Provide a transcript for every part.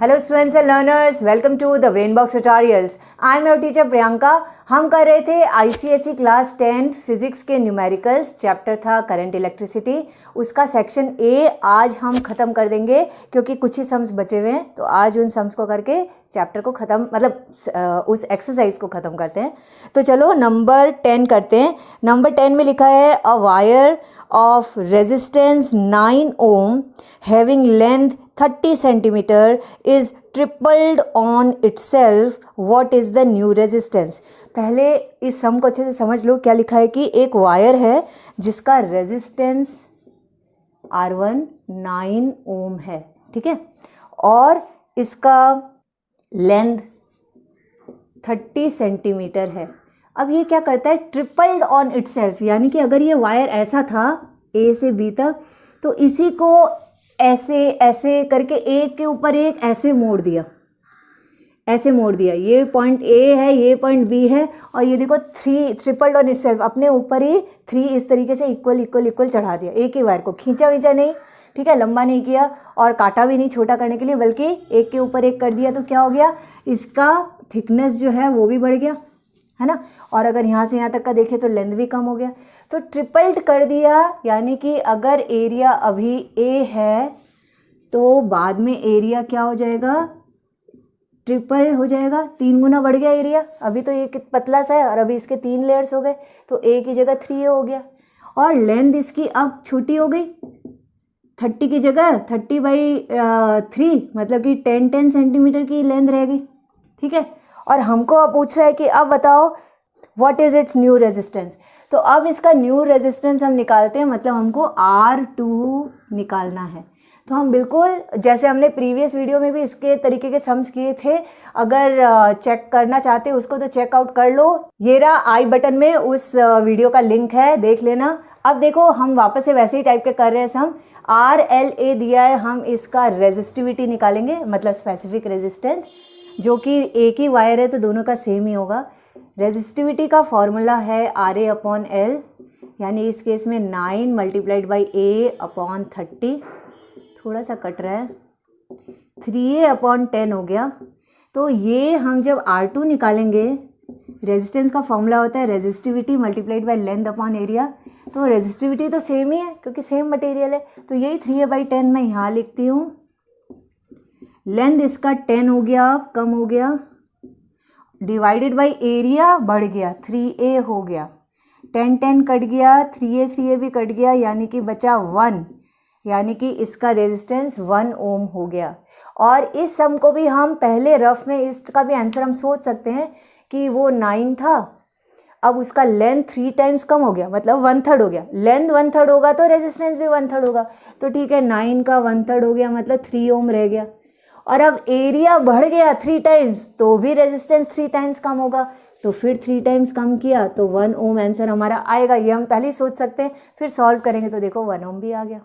Hello students and learners, welcome to the brain box tutorials. I am your teacher Priyanka. हम कर रहे थे ICSE class 10 physics के numericals, chapter था current electricity. उसका सेक्शन ए आज हम ख़त्म कर देंगे क्योंकि कुछ ही सम्स बचे हुए हैं। तो आज उन सम्स को करके चैप्टर को ख़त्म, मतलब उस एक्सरसाइज को ख़त्म करते हैं। तो चलो नंबर 10 करते हैं। नंबर 10 में लिखा है a wire of resistance 9 ohm having length 30 centimeter is tripled on itself. What is the new resistance? पहले इस सम को अच्छे से समझ लो। क्या लिखा है कि एक वायर है जिसका रेजिस्टेंस R1 9 ओम है, ठीक है, और इसका लेंथ 30 सेंटीमीटर है। अब ये क्या करता है, ट्रिपल्ड ऑन इटसेल्फ, यानी कि अगर ये वायर ऐसा था ए से बी तक, तो इसी को ऐसे ऐसे करके एक के ऊपर एक ऐसे मोड़ दिया, ऐसे मोड़ दिया। ये पॉइंट ए है, ये पॉइंट बी है, और ये देखो 3 ट्रिपल्ड ऑन इटसेल्फ, अपने ऊपर ही 3 इस तरीके से इक्वल इक्वल इक्वल चढ़ा दिया। एक ही वायर को खींचा वींचा नहीं, ठीक है, लंबा नहीं किया और काटा भी नहीं छोटा करने के लिए, बल्कि एक के ऊपर एक कर दिया। तो क्या हो गया, इसका थिकनेस जो है वो भी बढ़ गया, है ना। और अगर यहाँ से यहाँ तक का देखें तो लेंथ भी कम हो गया। तो ट्रिपल्ड कर दिया, यानी कि अगर एरिया अभी ए है तो बाद में एरिया क्या हो जाएगा, ट्रिपल हो जाएगा, 3 गुना बढ़ गया एरिया। अभी तो ये पतला सा है और अभी इसके 3 लेयर्स हो गए, तो ए की जगह 3 हो गया। और लेंथ इसकी अब छोटी हो गई, 30 की जगह 30/3, मतलब कि 10 सेंटीमीटर की लेंथ रह गई, ठीक है। और हमको अब पूछ रहा है कि अब बताओ what is it's new resistance. तो अब इसका न्यू रेजिस्टेंस हम निकालते हैं, मतलब हमको R2 निकालना है। तो हम बिल्कुल जैसे हमने प्रीवियस वीडियो में भी इसके तरीके के सम्स किए थे, अगर चेक करना चाहते हो उसको तो चेकआउट कर लो। ये रहा आई बटन में उस वीडियो का लिंक है, देख लेना। अब देखो हम वापस से वैसे ही टाइप के कर रहे हैं सम। RLA दिया है, हम इसका रेजिस्टिविटी निकालेंगे, मतलब स्पेसिफिक रेजिस्टेंस, जो कि एक ही वायर है तो दोनों का सेम ही होगा। रेजिस्टिविटी का फॉर्मूला है RA/L, यानी इस केस में 9 × A/30, थोड़ा सा कट रहा है, 3A/10 हो गया। तो ये हम जब R2 निकालेंगे, रेजिस्टेंस का फॉर्मूला होता है रेजिस्टिविटी × लेंथ अपॉन एरिया। तो रेजिस्टिविटी तो सेम ही है क्योंकि सेम मटेरियल है, तो यही 3A/10 मैं यहाँ लिखती हूँ। लेंथ इसका 10 हो गया, कम हो गया, डिवाइडेड बाय एरिया बढ़ गया, 3A हो गया, 10 कट गया, 3A भी कट गया, यानी कि बचा 1, यानी कि इसका रेजिस्टेंस 1 ओम हो गया। और इस सम को भी हम पहले रफ में, इसका भी आंसर हम सोच सकते हैं कि वो 9 था, अब उसका लेंथ 3 टाइम्स कम हो गया, मतलब 1/3 हो गया। लेंथ 1/3 होगा तो रेजिस्टेंस भी 1/3 होगा, तो ठीक है, 9 का 1/3 हो गया, मतलब 3 ओम रह गया। और अब एरिया बढ़ गया 3 टाइम्स, तो भी रेजिस्टेंस 3 टाइम्स कम होगा, तो फिर 3 टाइम्स कम किया तो 1 ओम आंसर हमारा आएगा। ये हम पहले ही सोच सकते हैं, फिर सॉल्व करेंगे तो देखो 1 ओम भी आ गया।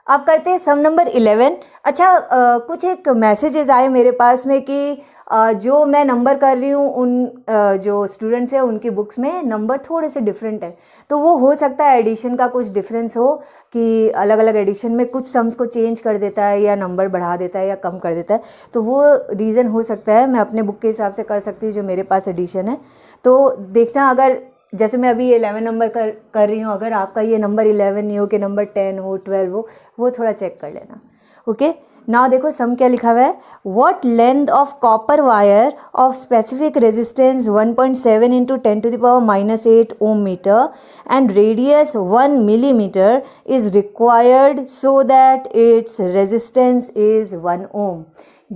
अब करते हैं सम नंबर 11। अच्छा, कुछ एक मैसेजेस आए मेरे पास में कि जो मैं नंबर कर रही हूँ उन जो स्टूडेंट्स हैं उनकी बुक्स में नंबर थोड़े से डिफरेंट है। तो वो हो सकता है एडिशन का कुछ डिफरेंस हो, कि अलग अलग एडिशन में कुछ सम्स को चेंज कर देता है या नंबर बढ़ा देता है या कम कर देता है, तो वो रीज़न हो सकता है। मैं अपने बुक के हिसाब से कर सकती हूँ जो मेरे पास एडिशन है। तो देखना, अगर जैसे मैं अभी 11 नंबर कर रही हूँ, अगर आपका ये नंबर 11 नहीं हो कि नंबर 10 हो, 12 हो, वो थोड़ा चेक कर लेना। ओके, नाउ देखो सम क्या लिखा हुआ है। What length of copper wire of specific resistance 1.7 × 10⁻⁻8 ohm metre and radius 1 millimetre is required so that its resistance is 1 ohm.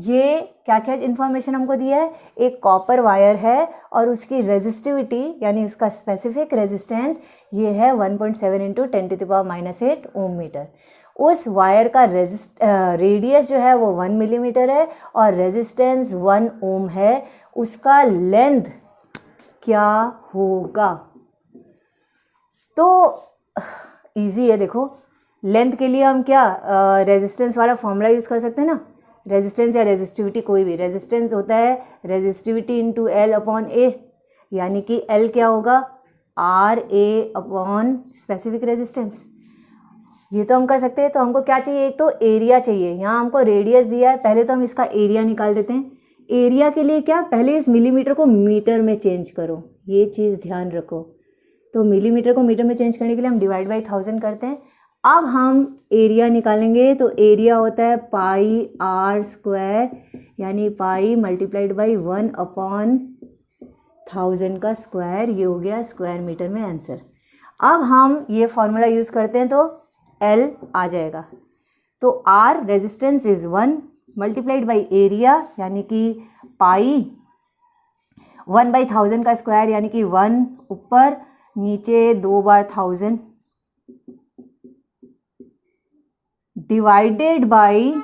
ये क्या क्या इन्फॉर्मेशन हमको दिया है, एक कॉपर वायर है और उसकी रेजिस्टिविटी यानी उसका स्पेसिफिक रेजिस्टेंस ये है 1.7 × 10⁻⁸ ओम मीटर। उस वायर का रेडियस जो है वो 1 मिलीमीटर है और रेजिस्टेंस 1 ओम है। उसका लेंथ क्या होगा, तो इजी है। देखो लेंथ के लिए हम क्या रेजिस्टेंस वाला फॉर्मूला यूज़ कर सकते हैं ना, रेजिस्टेंस या रेजिस्टिविटी, कोई भी रेजिस्टेंस होता है रेजिस्टिविटी × L/A, यानी कि L क्या होगा, RA/स्पेसिफिक रेजिस्टेंस। ये तो हम कर सकते हैं। तो हमको क्या चाहिए, एक तो एरिया चाहिए, यहाँ हमको रेडियस दिया है, पहले तो हम इसका एरिया निकाल देते हैं। एरिया के लिए क्या, पहले इस मिलीमीटर को मीटर में चेंज करो, ये चीज़ ध्यान रखो। तो मिलीमीटर को मीटर में चेंज करने के लिए हम डिवाइड बाई 1000 करते हैं। अब हम एरिया निकालेंगे, तो एरिया होता है पाई आर स्क्वायर, यानी पाई मल्टीप्लाइड बाई 1/1000 का स्क्वायर, ये हो गया स्क्वायर मीटर में आंसर। अब हम ये फॉर्मूला यूज़ करते हैं तो L आ जाएगा। तो R resistance is 1 multiplied by area, यानी कि पाई 1/1000 का स्क्वायर, यानी कि 1 ऊपर नीचे 2 बार 1000 डिवाइडेड बाई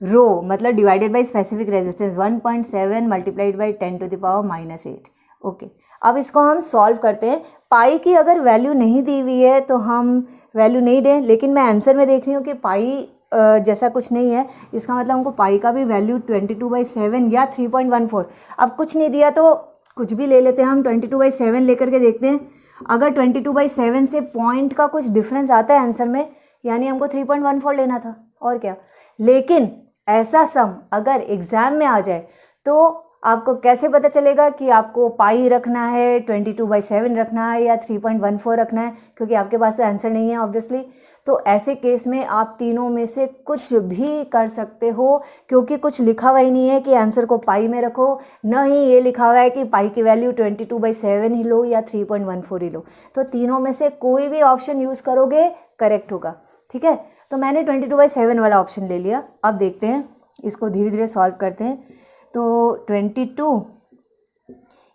रो, मतलब divided by specific resistance 1.7 multiplied by 10⁻⁻8। Okay, अब इसको हम सॉल्व करते हैं। पाई की अगर वैल्यू नहीं दी हुई है तो हम वैल्यू नहीं दें, लेकिन मैं आंसर में देख रही हूँ कि पाई जैसा कुछ नहीं है, इसका मतलब हमको पाई का भी वैल्यू 22/7 या 3.14। अब कुछ नहीं दिया तो कुछ भी ले लेते हैं, हम 22/7 लेकर के देखते हैं। अगर 22/7 से पॉइंट का कुछ डिफरेंस आता है आंसर में, यानी हमको 3.14 लेना था, और क्या। लेकिन ऐसा सम अगर एग्ज़ाम में आ जाए तो आपको कैसे पता चलेगा कि आपको पाई रखना है, 22/7 रखना है या 3.14 रखना है, क्योंकि आपके पास तो आंसर नहीं है ऑब्वियसली। तो ऐसे केस में आप तीनों में से कुछ भी कर सकते हो, क्योंकि कुछ लिखा हुआ ही नहीं है कि आंसर को पाई में रखो, न ही ये लिखा हुआ है कि पाई की वैल्यू 22/7 ही लो या 3.14 ही लो। तो तीनों में से कोई भी ऑप्शन यूज़ करोगे करेक्ट होगा, ठीक है। तो मैंने 22/7 वाला ऑप्शन ले लिया। अब देखते हैं, इसको धीरे धीरे सॉल्व करते हैं। तो 22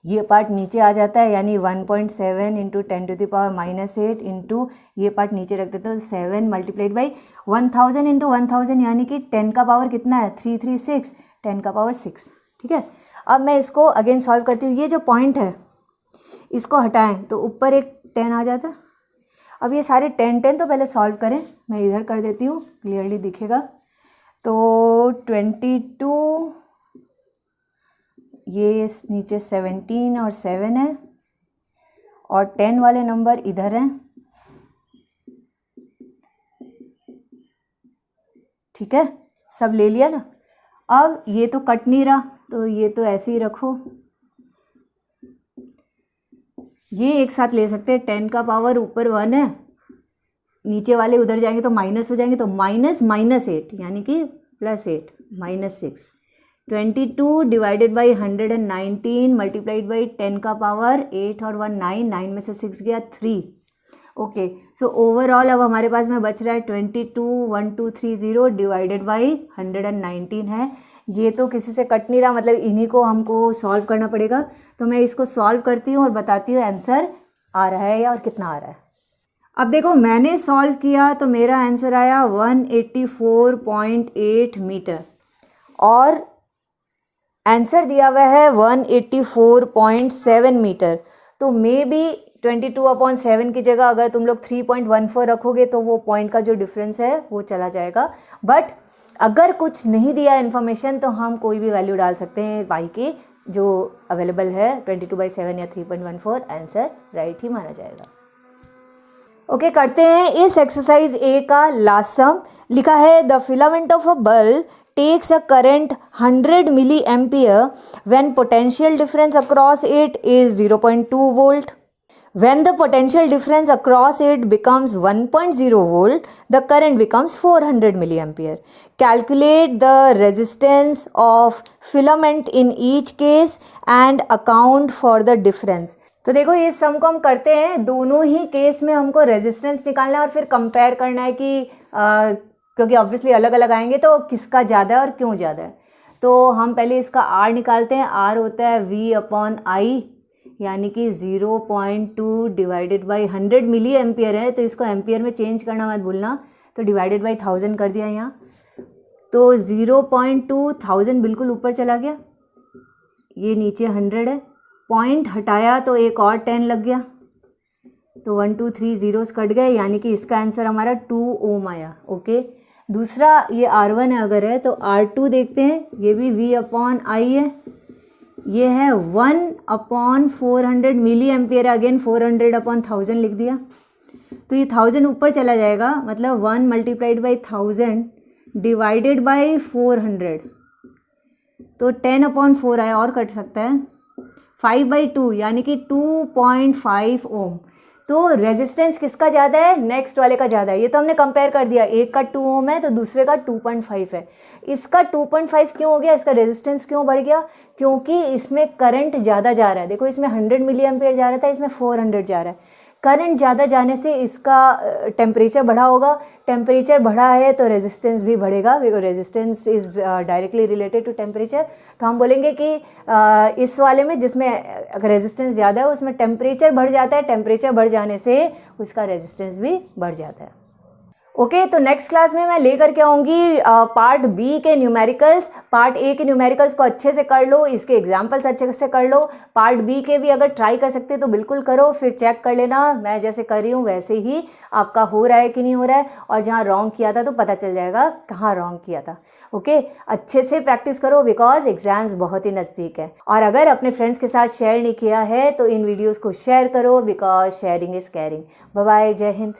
ये पार्ट नीचे आ जाता है, यानी 1.7 इंटू 10⁻⁻8 इंटू ये पार्ट नीचे रख देते हैं, 7 मल्टीप्लाइड बाई 1000 इंटू 1000, यानी कि 10 का पावर कितना है, 336, 10 का पावर 6, ठीक है। अब मैं इसको अगेन सॉल्व करती हूँ। ये जो पॉइंट है इसको हटाएं तो ऊपर एक 10 आ जाता है। अब ये सारे 10 तो पहले सॉल्व करें, मैं इधर कर देती हूँ, क्लियरली दिखेगा। तो 22, ये नीचे 17 और 7 है, और 10 वाले नंबर इधर हैं, ठीक है। सब ले लिया ना। अब ये तो कट नहीं रहा, तो ये तो ऐसे ही रखो। ये एक साथ ले सकते हैं, 10 का पावर ऊपर 1 है, नीचे वाले उधर जाएंगे तो माइनस हो जाएंगे, तो -8 यानी कि +8 -6। 22 डिवाइडेड बाई 119 मल्टीप्लाइड बाई 10 का पावर 8 और 1 9 में से 6 गया 3। ओके, सो ओवरऑल अब हमारे पास में बच रहा है 221230 डिवाइडेड बाई 119 है। ये तो किसी से कट नहीं रहा, मतलब इन्हीं को हमको सॉल्व करना पड़ेगा। तो मैं इसको सॉल्व करती हूँ और बताती हूँ आंसर आ रहा है या और कितना आ रहा है। अब देखो, मैंने सॉल्व किया तो मेरा आंसर आया 184.8 मीटर, और आंसर दिया हुआ है 184.7 मीटर। तो मे बी 22/7 की जगह अगर तुम लोग 3.14 रखोगे तो वो पॉइंट का जो डिफरेंस है वो चला जाएगा। बट अगर कुछ नहीं दिया इन्फॉर्मेशन तो हम कोई भी वैल्यू डाल सकते हैं वाई की, जो अवेलेबल है 22/7 या 3.14, आंसर राइट ही माना जाएगा। ओके, करते हैं इस एक्सरसाइज ए का लास्ट सम। लिखा है the filament of a bulb takes a current 100 milliampere when potential difference across it is 0.2 volt. When the potential difference across it becomes 1.0 volt, the current becomes 400 milliampere. Calculate the resistance of filament in each case and account for the difference. तो देखो, ये सम को हम करते हैं, दोनों ही case में हमको रेजिस्टेंस निकालना है और फिर कंपेयर करना है कि क्योंकि ऑब्वियसली अलग अलग आएंगे तो किसका ज़्यादा है और क्यों ज़्यादा है। तो हम पहले इसका R निकालते हैं। R होता है V/I, यानी कि 0.2 डिवाइडेड बाई 100 मिली एम्पियर है, तो इसको एम्पियर में चेंज करना मत भूलना। तो डिवाइडेड बाई 1000 कर दिया यहाँ, तो 0.2 1000 बिल्कुल ऊपर चला गया, ये नीचे 100 है, पॉइंट हटाया तो एक और 10 लग गया, तो 1 2 3 zeros कट गए, यानी कि इसका आंसर हमारा 2 ओम आया। ओके, दूसरा ये R1 है अगर है तो R2 देखते हैं, ये भी V/I है, ये है 1/400 मिली एम्पियर, अगेन 400/1000 लिख दिया। तो ये 1000 ऊपर चला जाएगा, मतलब 1 मल्टीप्लाइड बाई 1000 डिवाइडेड बाई 400, तो 10/4 आया, और कट सकता है 5/2 यानी कि 2.5 ओम। तो रेजिस्टेंस किसका ज़्यादा है? नेक्स्ट वाले का ज़्यादा है। ये तो हमने कंपेयर कर दिया, एक का 2 ओम है तो दूसरे का 2.5 है। इसका 2.5 क्यों हो गया? इसका रेजिस्टेंस क्यों बढ़ गया? क्योंकि इसमें करंट ज़्यादा जा रहा है। देखो इसमें 100 मिली एम्पियर जा रहा था, इसमें 400 जा रहा है। करंट ज़्यादा जाने से इसका टेम्परेचर बढ़ा होगा, टेम्परेचर बढ़ा है तो रेजिस्टेंस भी बढ़ेगा, because resistance is directly related to temperature. तो हम बोलेंगे कि इस वाले में जिसमें अगर रेजिस्टेंस ज़्यादा है उसमें टेम्परेचर बढ़ जाता है, टेम्परेचर बढ़ जाने से उसका रेजिस्टेंस भी बढ़ जाता है। ओके, तो नेक्स्ट क्लास में मैं लेकर के आऊँगी पार्ट बी के न्यूमेरिकल्स। पार्ट ए के न्यूमेरिकल्स को अच्छे से कर लो, इसके एग्जाम्पल्स अच्छे से कर लो। पार्ट बी के भी अगर ट्राई कर सकते तो बिल्कुल करो, फिर चेक कर लेना मैं जैसे कर रही हूँ वैसे ही आपका हो रहा है कि नहीं हो रहा है, और जहाँ रॉन्ग किया था तो पता चल जाएगा कहाँ रॉन्ग किया था। ओके, अच्छे से प्रैक्टिस करो बिकॉज एग्जाम्स बहुत ही नज़दीक है। और अगर अपने फ्रेंड्स के साथ शेयर नहीं किया है तो इन वीडियोज़ को शेयर करो because sharing is caring. Bye bye, जय हिंद।